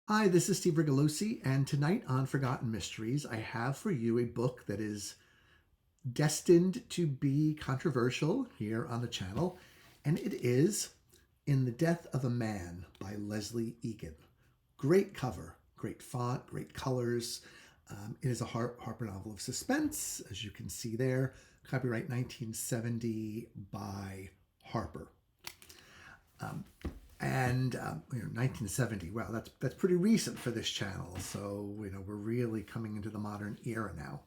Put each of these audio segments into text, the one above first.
Hi, this is Steve Rigolosi, and tonight on Forgotten Mysteries, I have for you a book that is destined to be controversial here on the channel, and it is In the Death of a Man by Lesley Egan. Great cover, great font, great colors. It is a Harper novel of suspense, as you can see there. Copyright 1970 by Harper. And 1970. Wow, that's pretty recent for this channel. So we're really coming into the modern era now.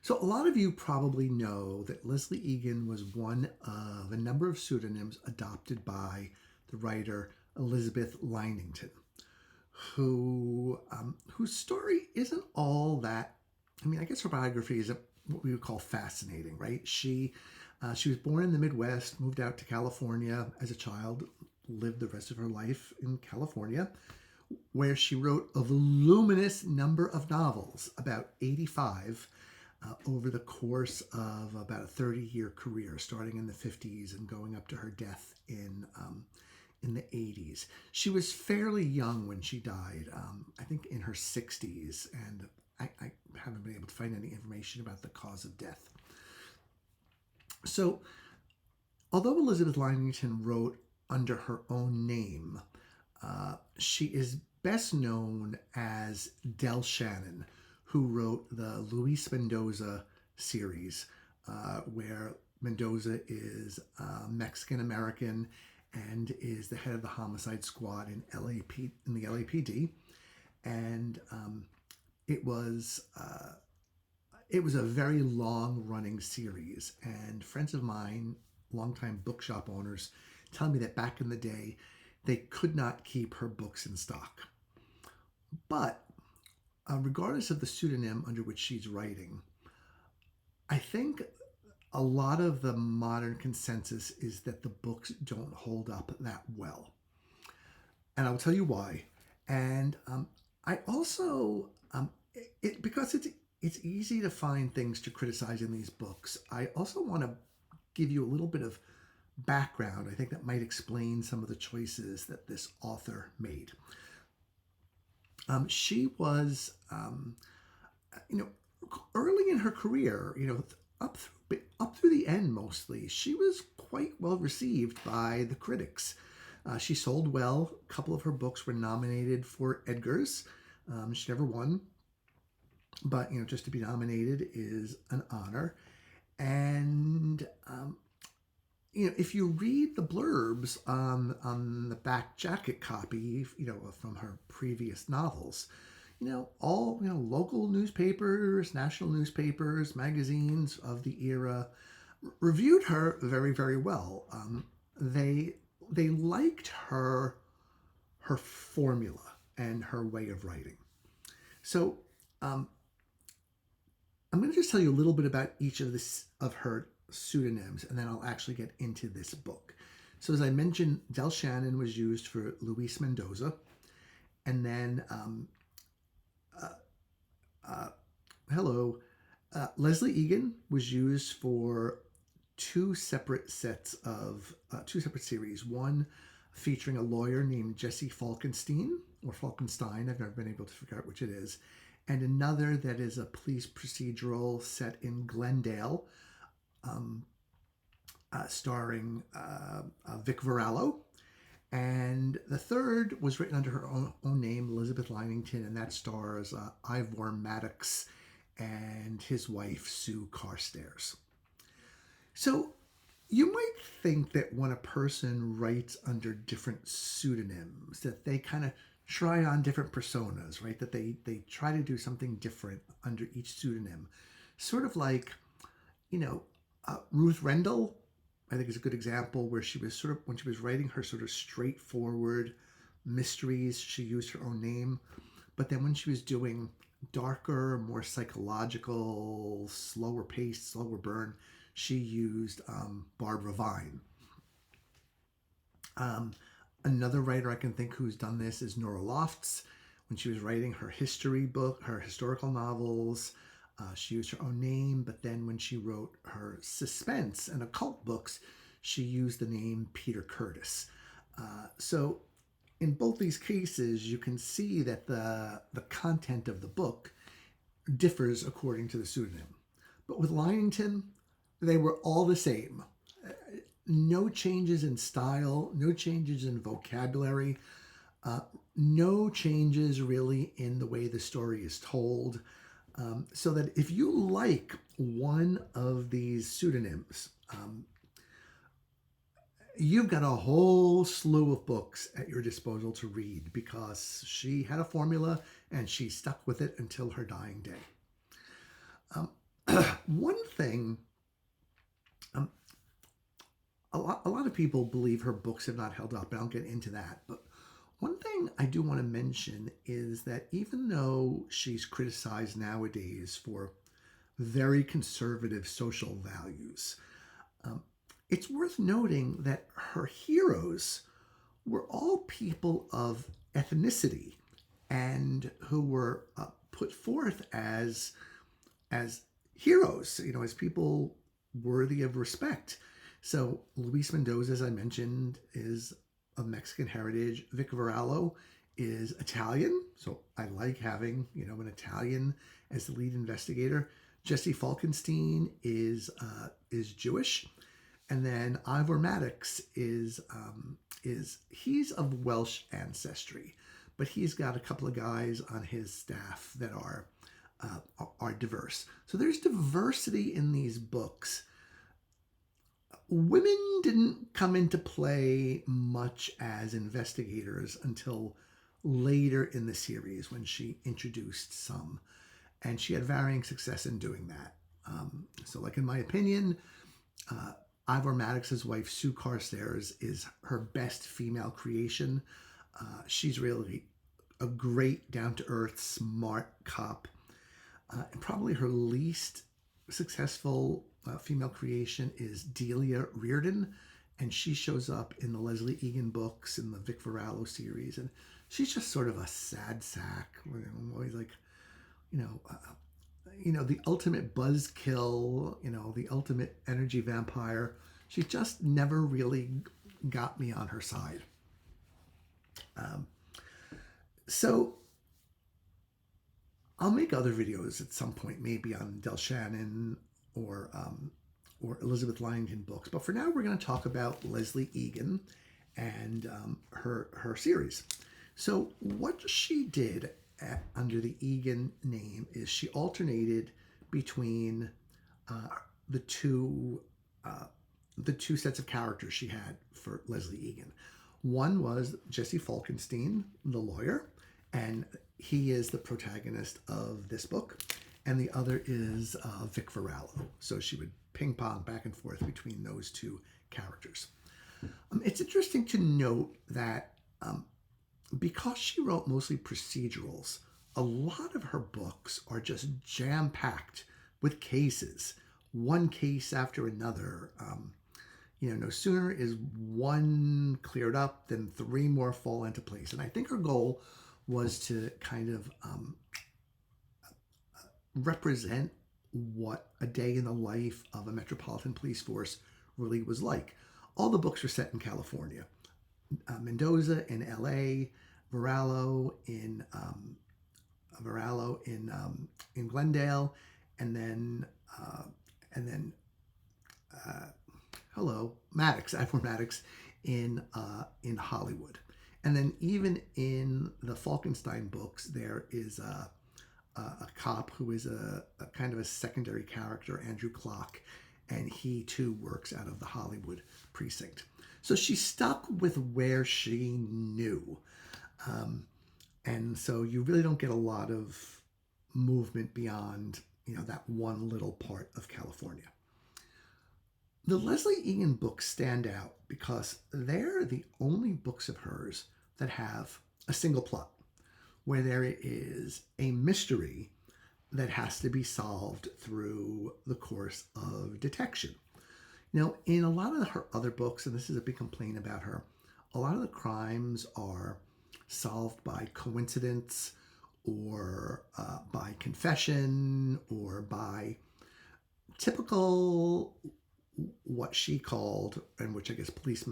So a lot of you probably know that Lesley Egan was one of a number of pseudonyms adopted by the writer Elizabeth Linington, whose story isn't all that. I mean, I guess her biography isn't what we would call fascinating, right? She was born in the Midwest, moved out to California as a child, lived the rest of her life in California, where she wrote a voluminous number of novels, about 85, over the course of about a 30-year career, starting in the 50s and going up to her death in the 80s. She was fairly young when she died, I think in her 60s, and I haven't been able to find any information about the cause of death. So, although Elizabeth Linington wrote under her own name, she is best known as Dell Shannon, who wrote the Luis Mendoza series, where Mendoza is Mexican-American and is the head of the homicide squad in the LAPD. And it was a very long-running series, and friends of mine, longtime bookshop owners, tell me that back in the day, they could not keep her books in stock. But regardless of the pseudonym under which she's writing, I think a lot of the modern consensus is that the books don't hold up that well. And I'll tell you why. And I also, because it's easy to find things to criticize in these books, I also want to give you a little bit of background, I think, that might explain some of the choices that this author made. She was, early in her career, up through the end mostly, she was quite well received by the critics. She sold well. A couple of her books were nominated for Edgars. She never won, but just to be nominated is an honor. And if you read the blurbs on the back jacket copy, from her previous novels, all local newspapers, national newspapers, magazines of the era reviewed her very, very well. They liked her formula and her way of writing. So I'm going to just tell you a little bit about each of her pseudonyms, and then I'll actually get into this book. So as I mentioned, Dell Shannon was used for Luis Mendoza, and then Lesley Egan was used for two separate series. One featuring a lawyer named Jesse Falkenstein, or Falkenstein, I've never been able to figure out which it is, and another that is a police procedural set in Glendale, starring Vic Varallo. And the third was written under her own name, Elizabeth Linington, and that stars Ivor Maddox and his wife, Sue Carstairs. So you might think that when a person writes under different pseudonyms, that they kind of try on different personas, right? That they try to do something different under each pseudonym. Sort of like, Ruth Rendell, I think, is a good example, where she was when she was writing her sort of straightforward mysteries, she used her own name. But then when she was doing darker, more psychological, slower paced, slower burn, she used Barbara Vine. Another writer I can think who's done this is Nora Lofts. When she was writing her history book, her historical novels, she used her own name, but then when she wrote her suspense and occult books, she used the name Peter Curtis. So in both these cases, you can see that the content of the book differs according to the pseudonym. But with Linington, they were all the same. No changes in style, no changes in vocabulary, no changes really in the way the story is told. So that if you like one of these pseudonyms, you've got a whole slew of books at your disposal to read because she had a formula and she stuck with it until her dying day. One thing, a lot of people believe her books have not held up, and I'll get into that. But one thing I do want to mention is that even though she's criticized nowadays for very conservative social values, it's worth noting that her heroes were all people of ethnicity and who were put forth as heroes, as people worthy of respect. So Luis Mendoza, as I mentioned, is of Mexican heritage. Vic Varallo is Italian, so I like having an Italian as the lead investigator. Jesse Falkenstein is Jewish, and then Ivor Maddox is he's of Welsh ancestry, but he's got a couple of guys on his staff that are diverse. So there's diversity in these books. Women didn't come into play much as investigators until later in the series when she introduced some, and she had varying success in doing that. So like in my opinion, Ivor Maddox's wife, Sue Carstairs, is her best female creation. She's really a great, down-to-earth, smart cop. And probably her least successful female creation is Delia Reardon, and she shows up in the Lesley Egan books in the Vic Varallo series, and she's just sort of a sad sack. Always like, the ultimate buzzkill, the ultimate energy vampire. She just never really got me on her side. So I'll make other videos at some point, maybe on Dell Shannon or Elizabeth Linington books. But for now, we're going to talk about Lesley Egan and her series. So what she did under the Egan name is she alternated between the two sets of characters she had for Lesley Egan. One was Jesse Falkenstein, the lawyer, and he is the protagonist of this book, and the other is Vic Varallo. So she would ping pong back and forth between those two characters. It's interesting to note that because she wrote mostly procedurals, a lot of her books are just jam-packed with cases, one case after another. No sooner is one cleared up than three more fall into place. And I think her goal was to kind of represent what a day in the life of a metropolitan police force really was like. All the books were set in California. Mendoza in L.A., Varallo in Glendale, and then Ivor Maddox in Hollywood. And then even in the Falkenstein books, there is a cop who is a kind of a secondary character, Andrew Clock, and he too works out of the Hollywood precinct. So she stuck with where she knew. And so you really don't get a lot of movement beyond, that one little part of California. The Lesley Egan books stand out because they're the only books of hers that have a single plot, where there is a mystery that has to be solved through the course of detection. Now, in a lot of her other books, and this is a big complaint about her, a lot of the crimes are solved by coincidence or by confession or by typical, what she called, and which I guess police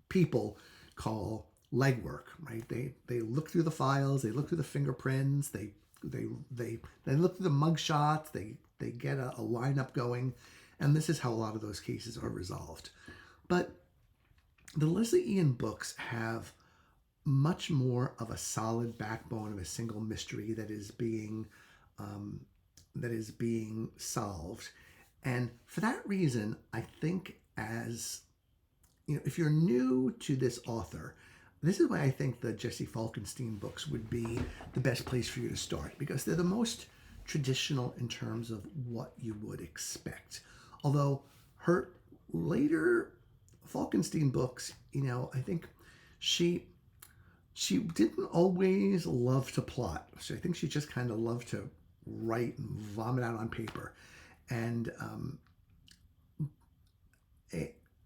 people call legwork, right? They look through the files, they look through the fingerprints, they look through the mug shots, they get a lineup going, and this is how a lot of those cases are resolved. But the Lesley Egan books have much more of a solid backbone of a single mystery that is being solved. And for that reason, I think, as you know, if you're new to this author, this is why I think the Jesse Falkenstein books would be the best place for you to start, because they're the most traditional in terms of what you would expect. Although her later Falkenstein books, you know, I think she didn't always love to plot. So I think she just kind of loved to write and vomit out on paper. And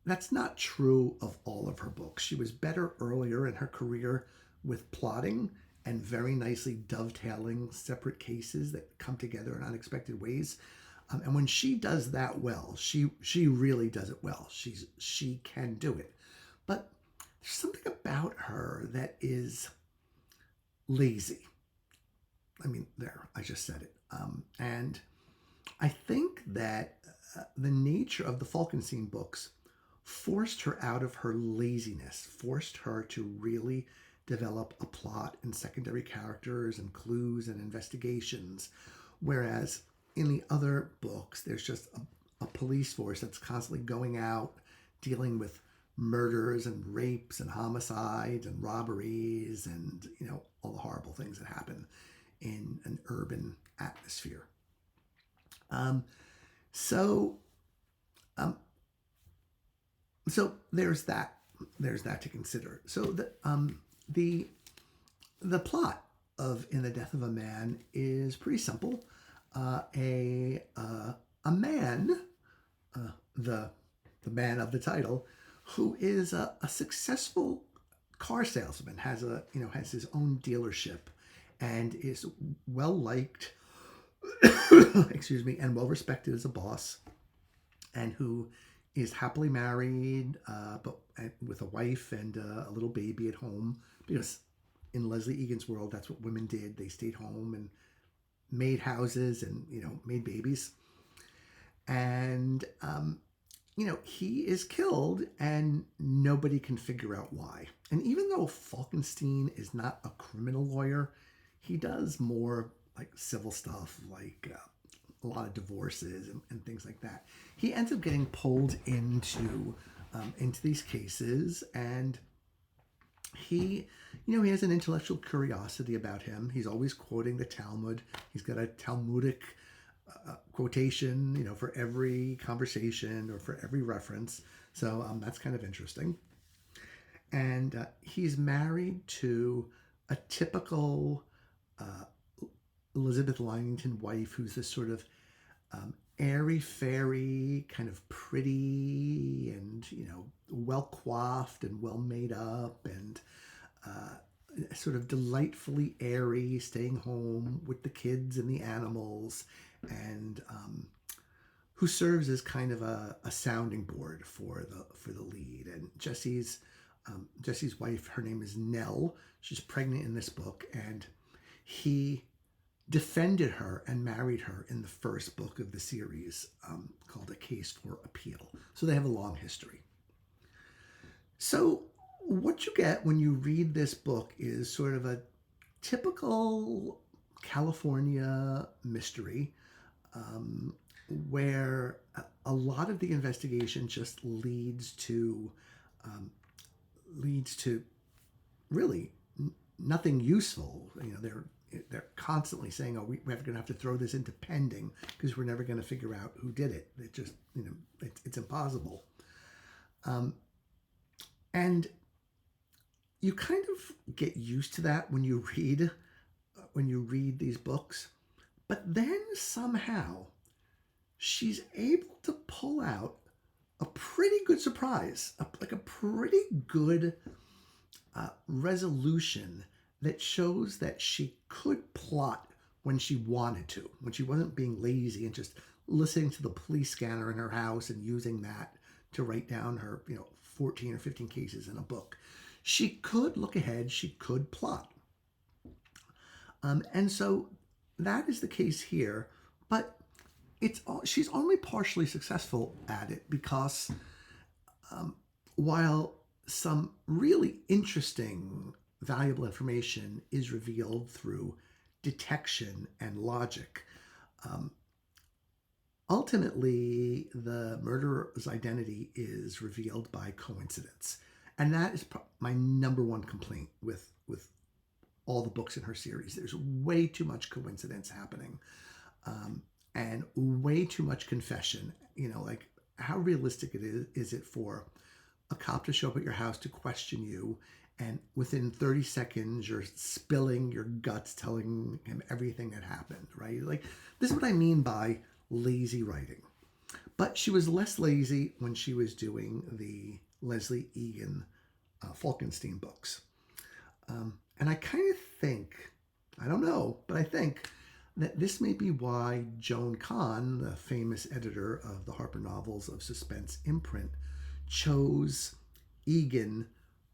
that's not true of all of her books. She was better earlier in her career with plotting and very nicely dovetailing separate cases that come together in unexpected ways. And when she does that well, she really does it well. She can do it. But there's something about her that is lazy. I mean, there, I just said it. And I think that the nature of the Falkenstein books forced her out of her laziness, forced her to really develop a plot and secondary characters and clues and investigations. Whereas in the other books, there's just a police force that's constantly going out, dealing with murders and rapes and homicides and robberies and, you know, all the horrible things that happen in an urban atmosphere. So there's that. There's that to consider. So the plot of In the Death of a Man is pretty simple. A man, the man of the title, who is a successful car salesman, has his own dealership, and is well liked, excuse me, and well respected as a boss, and who is happily married, but with a wife and a little baby at home, because in Lesley Egan's world, that's what women did. They stayed home and made houses and, you know, made babies. And, you know, he is killed and nobody can figure out why. And even though Falkenstein is not a criminal lawyer, he does more like civil stuff, like a lot of divorces and things like that. He ends up getting pulled into these cases, and he has an intellectual curiosity about him. He's always quoting the Talmud. He's got a Talmudic quotation, you know, for every conversation or for every reference. So that's kind of interesting. And he's married to a typical Elizabeth Linington wife, who's this sort of airy-fairy, kind of pretty and, you know, well-coiffed and well made up, and sort of delightfully airy, staying home with the kids and the animals, and who serves as kind of a sounding board for the lead. And Jesse's wife, her name is Nell. She's pregnant in this book, and he defended her and married her in the first book of the series, called A Case for Appeal. So they have a long history. So what you get when you read this book is sort of a typical California mystery, where a lot of the investigation just leads to really nothing useful. You know, they're constantly saying, "Oh, we're going to have to throw this into pending because we're never going to figure out who did it." It just, you know, it's impossible. And you kind of get used to that when you read these books. But then somehow she's able to pull out a pretty good surprise, like a pretty good resolution that shows that she could plot when she wanted to, when she wasn't being lazy and just listening to the police scanner in her house and using that to write down her, you know, 14 or 15 cases in a book. She could look ahead, she could plot. And so that is the case here, but she's only partially successful at it because while some really interesting, valuable information is revealed through detection and logic, ultimately the murderer's identity is revealed by coincidence. And that is my number one complaint with all the books in her series. There's way too much coincidence happening, and way too much confession. Like, how realistic is it for a cop to show up at your house to question you, and within 30 seconds you're spilling your guts telling him everything that happened, right? Like, this is what I mean by lazy writing. But she was less lazy when she was doing the Lesley Egan Falkenstein books. And I kind of think, I don't know, but I think that this may be why Joan Kahn, the famous editor of the Harper Novels of Suspense imprint, chose Egan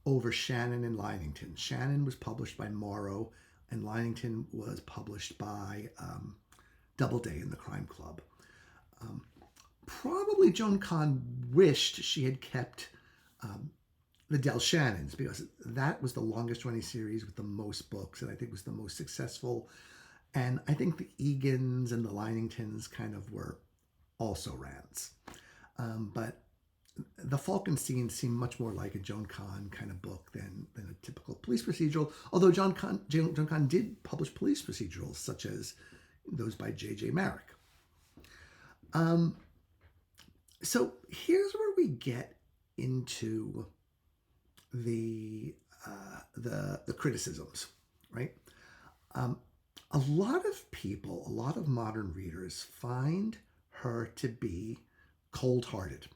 over Shannon and Linington. Shannon was published by Morrow, and Linington was published by Doubleday in the Crime Club. Probably Joan Kahn wished she had kept the Dell Shannons, because that was the longest running series with the most books, and I think was the most successful. And I think the Egans and the Liningtons kind of were also rants. But the Falkenstein seemed much more like a Joan Kahn kind of book than a typical police procedural, although Joan Kahn did publish police procedurals, such as those by J.J. Marrick. So here's where we get into the criticisms, right? A lot of people, a lot of modern readers find her to be cold-hearted.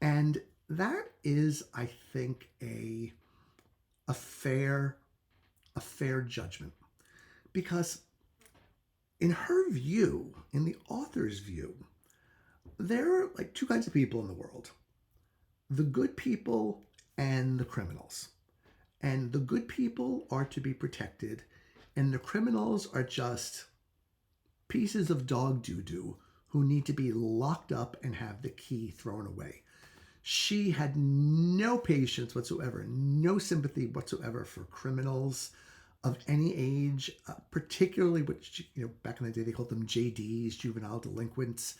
And that is, I think, a fair judgment. Because in her view, in the author's view, there are like two kinds of people in the world: the good people and the criminals. And the good people are to be protected, and the criminals are just pieces of dog doo-doo who need to be locked up and have the key thrown away. She had no patience whatsoever, no sympathy whatsoever for criminals of any age, particularly which, back in the day they called them JDs, juvenile delinquents,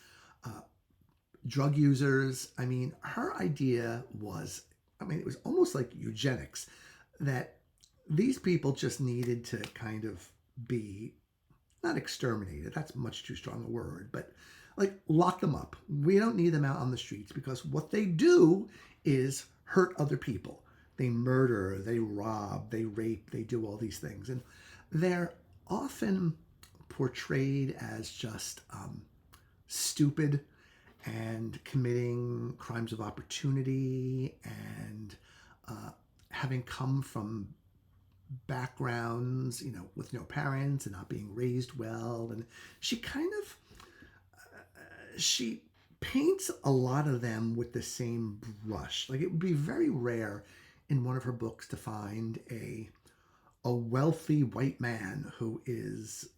drug users. I mean, her idea was, it was almost like eugenics, that these people just needed to kind of be, not exterminated, that's much too strong a word, but like lock them up. We don't need them out on the streets, because what they do is hurt other people. They murder, they rob, they rape, they do all these things. And they're often portrayed as just stupid and committing crimes of opportunity, and having come from backgrounds, with no parents and not being raised well. And she kind of, she paints a lot of them with the same brush. Like, it would be very rare in one of her books to find a wealthy white man who is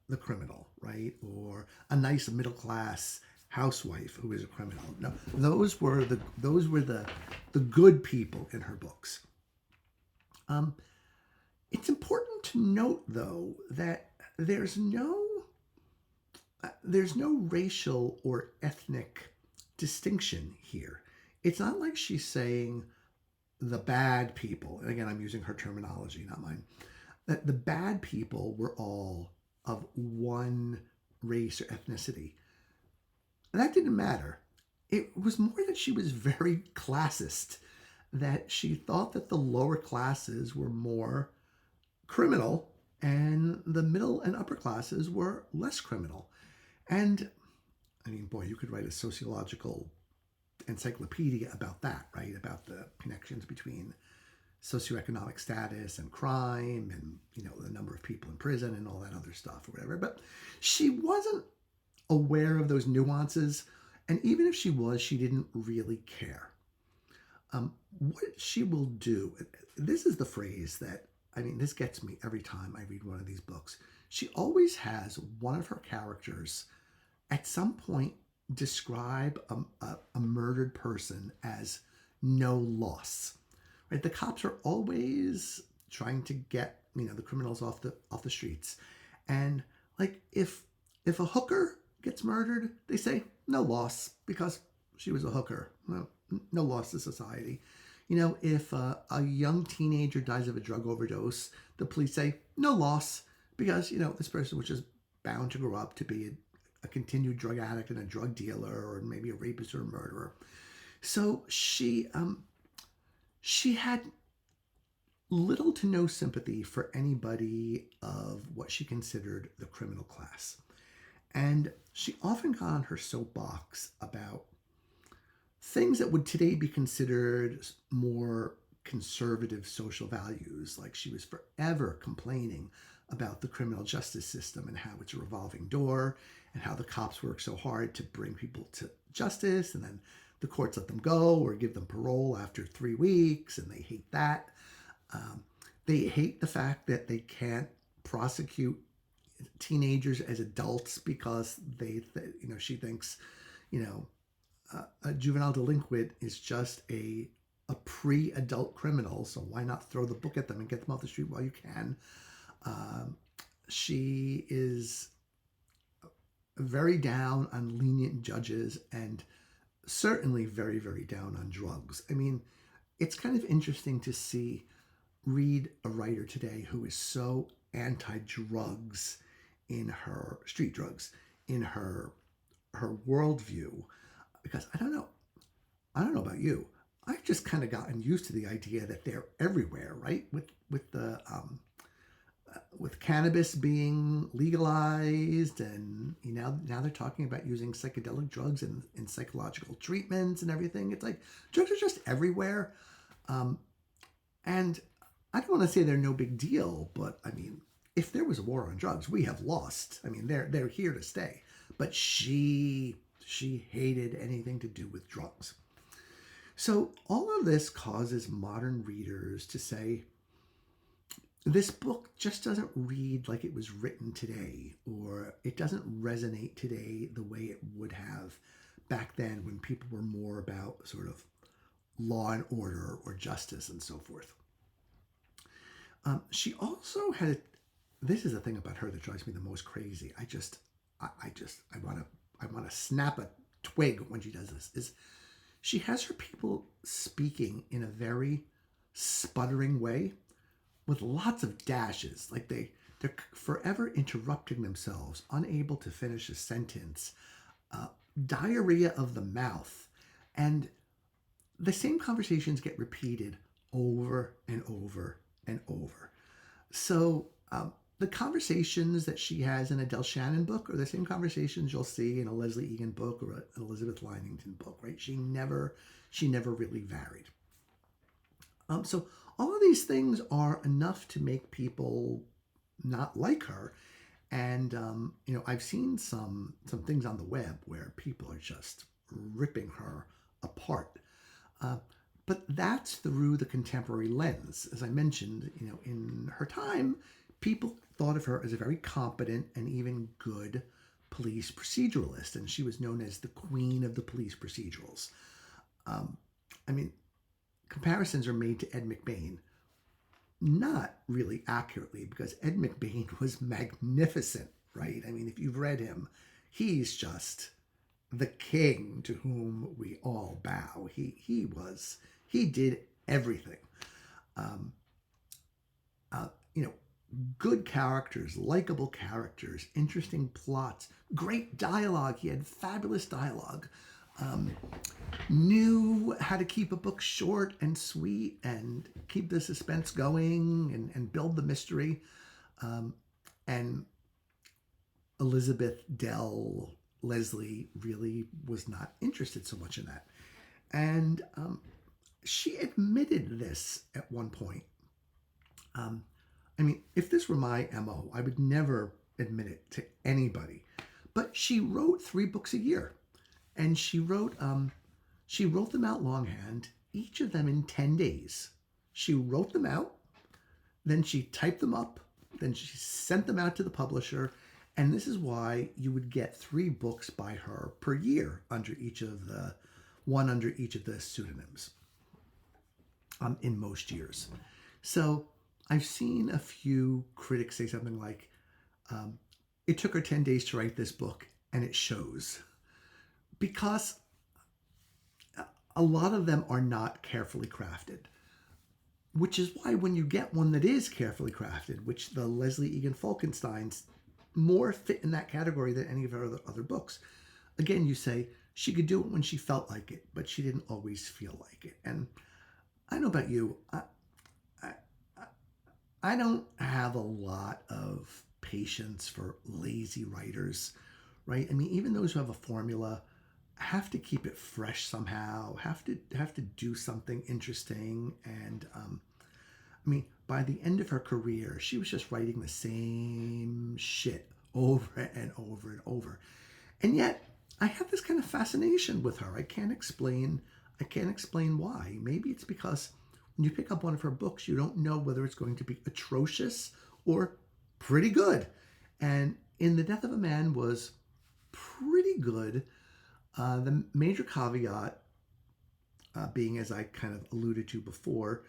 the criminal, right? Or a nice middle-class housewife who is a criminal. No, those were the good people in her books. It's important to note, though, that there's no racial or ethnic distinction here. It's not like she's saying the bad people, and again, I'm using her terminology, not mine, that the bad people were all of one race or ethnicity. That didn't matter. It was more that she was very classist, that she thought that the lower classes were more criminal and the middle and upper classes were less criminal. And boy, you could write a sociological encyclopedia about that, right? About the connections between socioeconomic status and crime, and the number of people in prison and all that other stuff or whatever. But she wasn't aware of those nuances, and even if she was, she didn't really care. What she will do, this is the phrase that, I mean, this gets me every time I read one of these books. She always has one of her characters at some point describe a murdered person as no loss. Right? The cops are always trying to get the criminals off the streets, and like if a hooker gets murdered, they say no loss because she was a hooker. No, no loss to society. If a young teenager dies of a drug overdose, the police say no loss because this person was just bound to grow up to be a continued drug addict and a drug dealer, or maybe a rapist or a murderer. So she had little to no sympathy for anybody of what she considered the criminal class. And she often got on her soapbox about things that would today be considered more conservative social values. Like she was forever complaining about the criminal justice system and how it's a revolving door and how the cops work so hard to bring people to justice, and then the courts let them go or give them parole after 3 weeks, and they hate that. They hate the fact that they can't prosecute teenagers as adults because she thinks, a juvenile delinquent is just a pre-adult criminal, so why not throw the book at them and get them off the street while you can? She is very down on lenient judges and certainly very, very down on drugs. I mean, it's kind of interesting to read a writer today who is so anti-drugs in her street drugs, in her worldview, because I don't know about you. I've just kind of gotten used to the idea that they're everywhere, right? With cannabis being legalized, and now they're talking about using psychedelic drugs in psychological treatments and everything. It's like drugs are just everywhere, and I don't want to say they're no big deal, but I mean, if there was a war on drugs, we have lost. I mean, they're here to stay. But she hated anything to do with drugs. So all of this causes modern readers to say, this book just doesn't read like it was written today, or it doesn't resonate today the way it would have back then when people were more about sort of law and order or justice and so forth. She also had, this is the thing about her that drives me the most crazy. I want to snap a twig when she does this, is she has her people speaking in a very sputtering way with lots of dashes. Like they're forever interrupting themselves, unable to finish a sentence, diarrhea of the mouth. And the same conversations get repeated over and over and over. So the conversations that she has in a Dell Shannon book are the same conversations you'll see in a Lesley Egan book or an Elizabeth Linington book, right? She never really varied. So all of these things are enough to make people not like her. And, I've seen some things on the web where people are just ripping her apart. But that's through the contemporary lens. As I mentioned, in her time, people thought of her as a very competent and even good police proceduralist, and she was known as the queen of the police procedurals. Comparisons are made to Ed McBain. Not really accurately, because Ed McBain was magnificent, right? I mean, if you've read him, he's just the king to whom we all bow. He did everything. Good characters, likable characters, interesting plots, great dialogue. He had fabulous dialogue. Knew how to keep a book short and sweet and keep the suspense going and build the mystery. And Elizabeth Dell Lesley really was not interested so much in that. And she admitted this at one point. If this were my MO, I would never admit it to anybody. But she wrote 3 books a year, and she wrote them out longhand, each of them in 10 days. She wrote them out, then she typed them up, then she sent them out to the publisher, and this is why you would get 3 books by her per year under each of the pseudonyms in most years. So I've seen a few critics say something like, it took her 10 days to write this book, and it shows. Because a lot of them are not carefully crafted, which is why when you get one that is carefully crafted, which the Lesley Egan Falkenstein's more fit in that category than any of her other books, again, you say she could do it when she felt like it, but she didn't always feel like it. And I know about you, I don't have a lot of patience for lazy writers, right? I mean, even those who have a formula have to keep it fresh somehow, have to do something interesting. And I mean, by the end of her career, she was just writing the same shit over and over and over. And yet, I have this kind of fascination with her. I can't explain why. Maybe it's because when you pick up one of her books, you don't know whether it's going to be atrocious or pretty good. And In the Death of a Man was pretty good. The major caveat being, as I kind of alluded to before,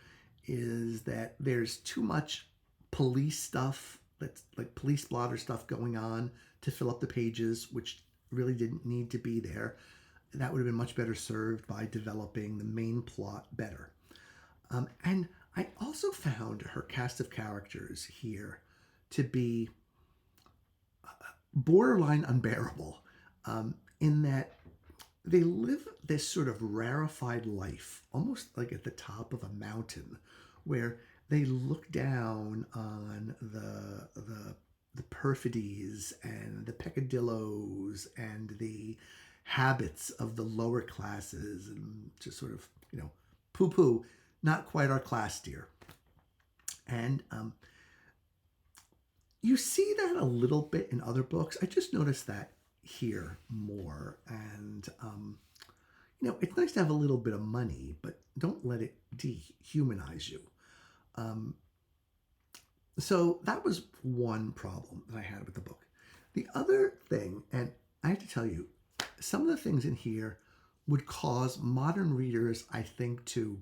is that there's too much police stuff, that's like police blotter stuff going on to fill up the pages, which really didn't need to be there. That would have been much better served by developing the main plot better. And I also found her cast of characters here to be borderline unbearable, in that they live this sort of rarefied life, almost like at the top of a mountain, where they look down on the perfidies and the peccadillos and the habits of the lower classes, and just sort of, poo-poo, not quite our class, dear. And you see that a little bit in other books. I just noticed that here more. And, it's nice to have a little bit of money, but don't let it dehumanize you. So that was one problem that I had with the book. The other thing, and I have to tell you, some of the things in here would cause modern readers, I think, to,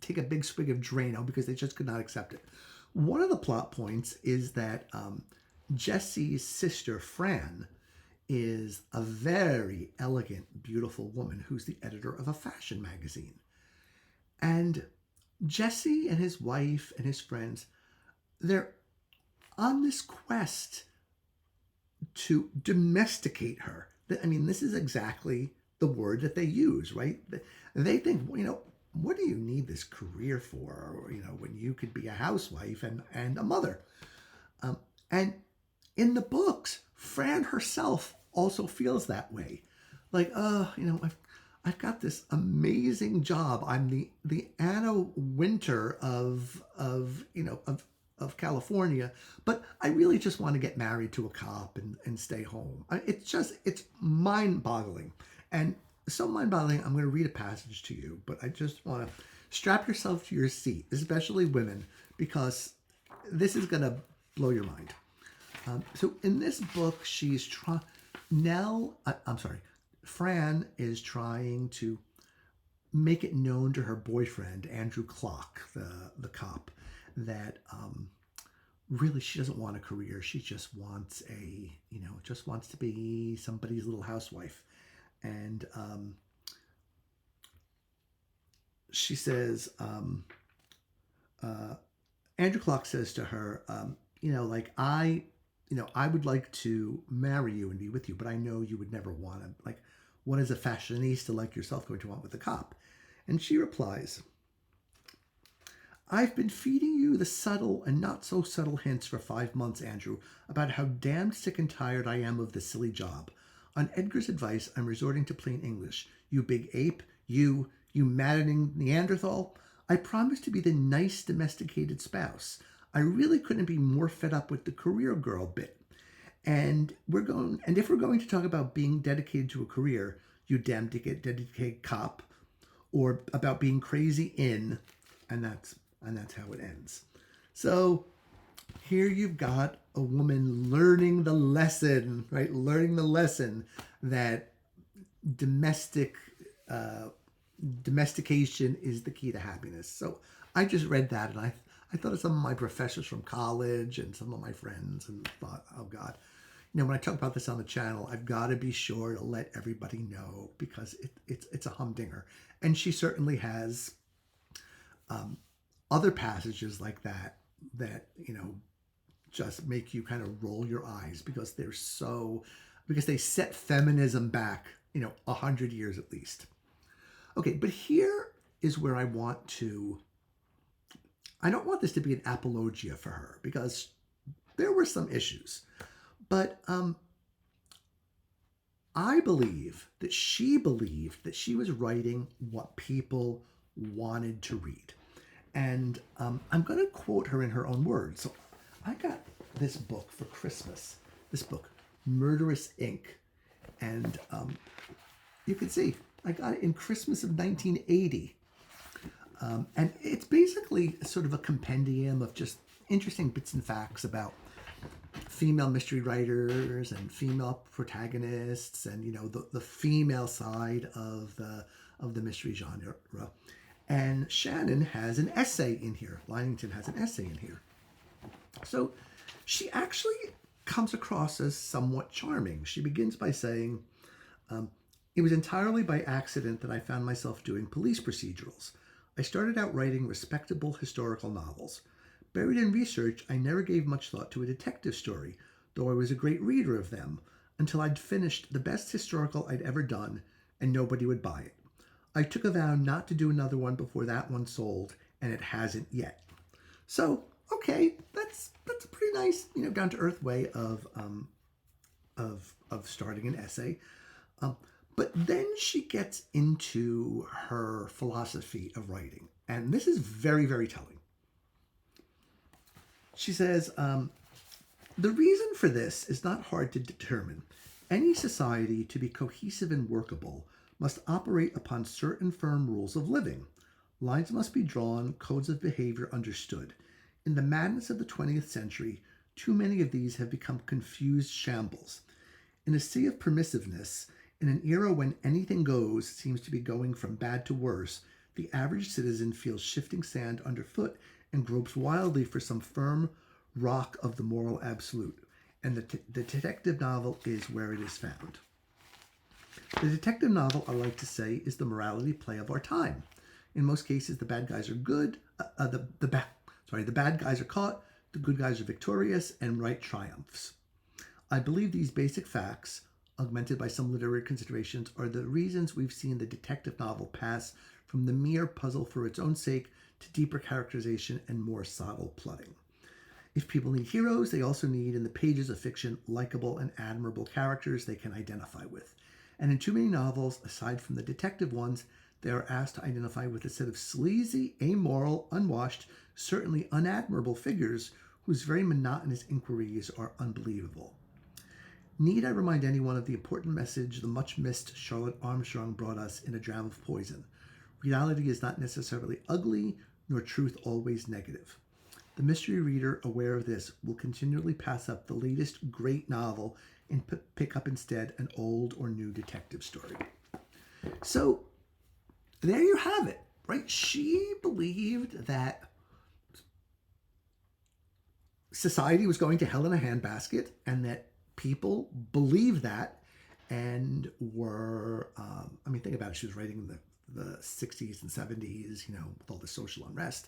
take a big swig of Drano because they just could not accept it. One of the plot points is that Jesse's sister, Fran, is a very elegant, beautiful woman who's the editor of a fashion magazine. And Jesse and his wife and his friends, they're on this quest to domesticate her. I mean, this is exactly the word that they use, right? They think, what do you need this career for? Or, when you could be a housewife and a mother. And in the books, Fran herself also feels that way. Like, I've got this amazing job. I'm the Anna Wintour of California, but I really just want to get married to a cop and stay home. It's mind-boggling. And so mind-boggling, I'm going to read a passage to you, but I just want to strap yourself to your seat, especially women, because this is going to blow your mind. So in this book, Fran is trying to make it known to her boyfriend, Andrew Clock, the cop, that really she doesn't want a career. She just wants to be somebody's little housewife. And she says, Andrew Clock says to her, I would like to marry you and be with you, but I know you would never want to. Like, what is a fashionista like yourself going to want with a cop? And she replies, I've been feeding you the subtle and not so subtle hints for 5 months, Andrew, about how damned sick and tired I am of this silly job. On Edgar's advice, I'm resorting to plain English. You big ape, you maddening Neanderthal. I promise to be the nice domesticated spouse. I really couldn't be more fed up with the career girl bit. And if we're going to talk about being dedicated to a career, you damn dedicated cop, or about being crazy in, and that's how it ends. So here you've got a woman learning the lesson, right? Learning the lesson that domestication is the key to happiness. So I just read that, and I thought of some of my professors from college and some of my friends, and thought, oh God, when I talk about this on the channel, I've got to be sure to let everybody know, because it's a humdinger. And she certainly has other passages like that just make you kind of roll your eyes, because because they set feminism back 100 years at least. Okay, but here is where I don't want this to be an apologia for her, because there were some issues, but I believe that she believed that she was writing what people wanted to read. And I'm going to quote her in her own words. So I got this book for Christmas, this book, Murderous Ink. And you can see, I got it in Christmas of 1980. And it's basically sort of a compendium of just interesting bits and facts about female mystery writers and female protagonists, and the female side of the mystery genre. And Shannon has an essay in here. Linington has an essay in here. So she actually comes across as somewhat charming. She begins by saying, it was entirely by accident that I found myself doing police procedurals. I started out writing respectable historical novels. Buried in research, I never gave much thought to a detective story, though I was a great reader of them, until I'd finished the best historical I'd ever done, and nobody would buy it. I took a vow not to do another one before that one sold, and it hasn't yet. So, okay, that's a pretty nice, down-to-earth way of starting an essay. But then she gets into her philosophy of writing, and this is very, very telling. She says, the reason for this is not hard to determine. Any society, to be cohesive and workable, must operate upon certain firm rules of living. Lines must be drawn, codes of behavior understood. In the madness of the 20th century, too many of these have become confused shambles. In a sea of permissiveness, in an era when anything goes seems to be going from bad to worse, the average citizen feels shifting sand underfoot and gropes wildly for some firm rock of the moral absolute, and the detective novel is where it is found. The detective novel, I like to say, is the morality play of our time. In most cases, the bad guys are good. The bad guys are caught. The good guys are victorious, and right triumphs. I believe these basic facts, augmented by some literary considerations, are the reasons we've seen the detective novel pass from the mere puzzle for its own sake to deeper characterization and more subtle plotting. If people need heroes, they also need, in the pages of fiction, likable and admirable characters they can identify with. And in too many novels, aside from the detective ones, they are asked to identify with a set of sleazy, amoral, unwashed, certainly unadmirable figures whose very monotonous inquiries are unbelievable. Need I remind anyone of the important message the much-missed Charlotte Armstrong brought us in A Dram of Poison? Reality is not necessarily ugly, nor truth always negative. The mystery reader, aware of this, will continually pass up the latest great novel and pick up instead an old or new detective story. So, there you have it, right? She believed that society was going to hell in a handbasket, and that people believed that and were, think about it, she was writing in the 60s and 70s, with all the social unrest.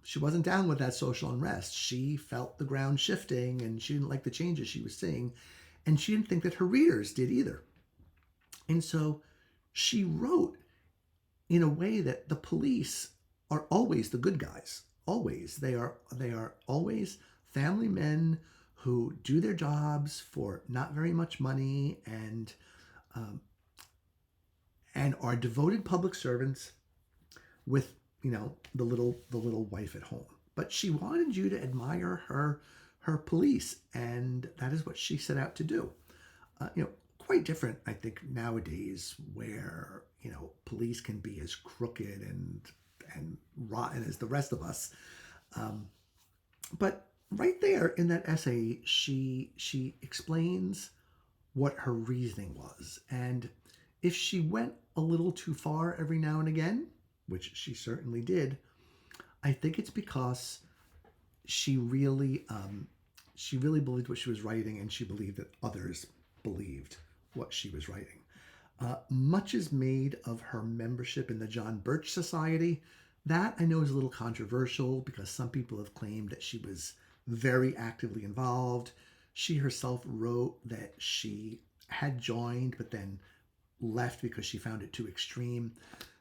She wasn't down with that social unrest. She felt the ground shifting, and she didn't like the changes she was seeing, and she didn't think that her readers did either. And so she wrote in a way that the police are always the good guys. Always. They are always family men who do their jobs for not very much money, and are devoted public servants with the little wife at home. But she wanted you to admire her police, and that is what she set out to do. quite different, I think, nowadays, where police can be as crooked and rotten as the rest of us. Um, but right there in that essay, she explains what her reasoning was, and if she went a little too far every now and again, which she certainly did, I think it's because she really she really believed what she was writing, and she believed that others believed what she was writing. Much is made of her membership in the John Birch Society. That I know is a little controversial because some people have claimed that she was very actively involved. She herself wrote that she had joined but then left because she found it too extreme.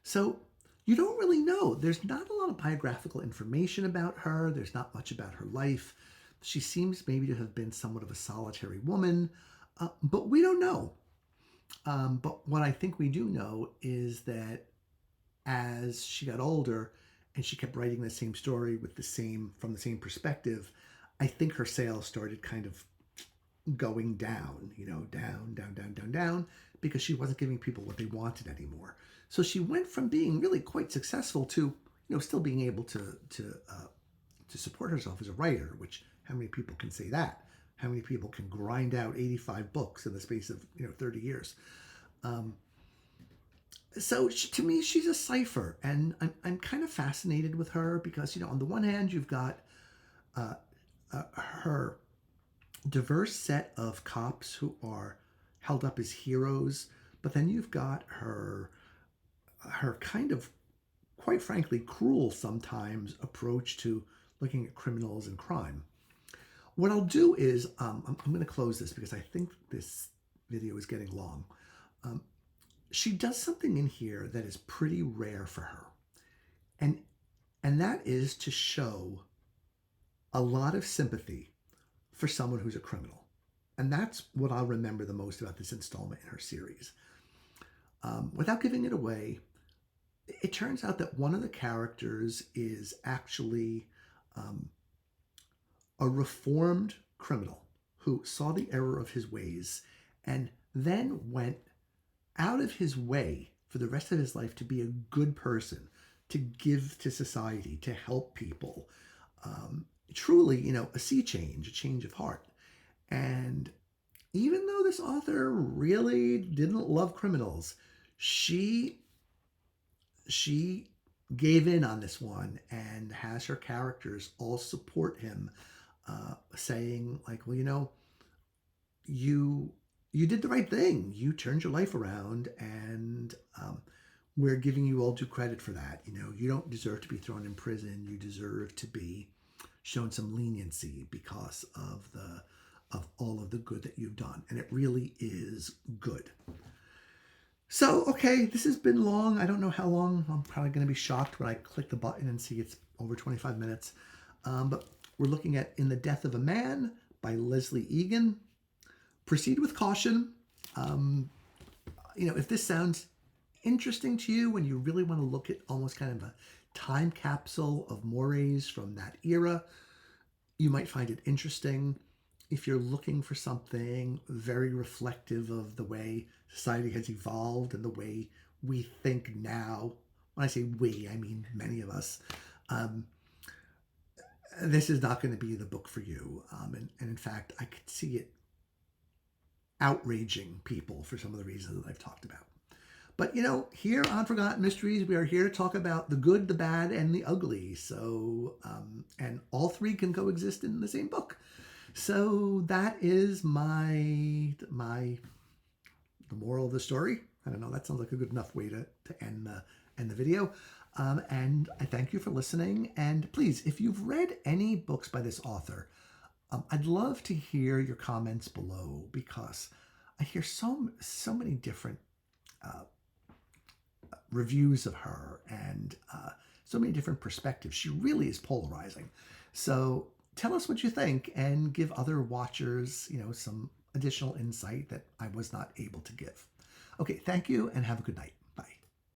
So you don't really know. There's not a lot of biographical information about her. There's not much about her life. She seems maybe to have been somewhat of a solitary woman, but we don't know. But what I think we do know is that as she got older and she kept writing the same story with the same from the same perspective, I think her sales started kind of going down, down, because she wasn't giving people what they wanted anymore. So she went from being really quite successful to, still being able to support herself as a writer. Which how many people can say that? How many people can grind out 85 books in the space of 30 years? So to me, she's a cipher, and I'm kind of fascinated with her because on the one hand you've got her diverse set of cops who are held up as heroes, but then you've got her kind of, quite frankly, cruel sometimes approach to looking at criminals and crime. What I'll do is I'm going to close this because I think this video is getting long. She does something in here that is pretty rare for her, and that is to show a lot of sympathy for someone who's a criminal. And that's what I'll remember the most about this installment in her series. Without giving it away, it turns out that one of the characters is actually a reformed criminal who saw the error of his ways and then went out of his way for the rest of his life to be a good person, to give to society, to help people. Truly, a sea change, a change of heart. And even though this author really didn't love criminals, she gave in on this one and has her characters all support him, saying like, well, you did the right thing. You turned your life around, and we're giving you all due credit for that. You don't deserve to be thrown in prison. You deserve to be shown some leniency because of all of the good that you've done. And it really is good. So, okay, this has been long. I don't know how long. I'm probably going to be shocked when I click the button and see it's over 25 minutes. But we're looking at In the Death of a Man by Lesley Egan. Proceed with caution. If this sounds interesting to you and you really want to look at almost kind of a time capsule of mores from that era, you might find it interesting. If you're looking for something very reflective of the way society has evolved and the way we think now, when I say we, I mean many of us, this is not going to be the book for you. And in fact, I could see it outraging people for some of the reasons that I've talked about. But, here on Forgotten Mysteries, we are here to talk about the good, the bad, and the ugly. So, and all three can coexist in the same book. So that is the moral of the story. I don't know. That sounds like a good enough way to end the video. And I thank you for listening. And please, if you've read any books by this author, I'd love to hear your comments below, because I hear so many different reviews of her and so many different perspectives. She really is polarizing. So tell us what you think and give other watchers, some additional insight that I was not able to give. Okay, thank you and have a good night.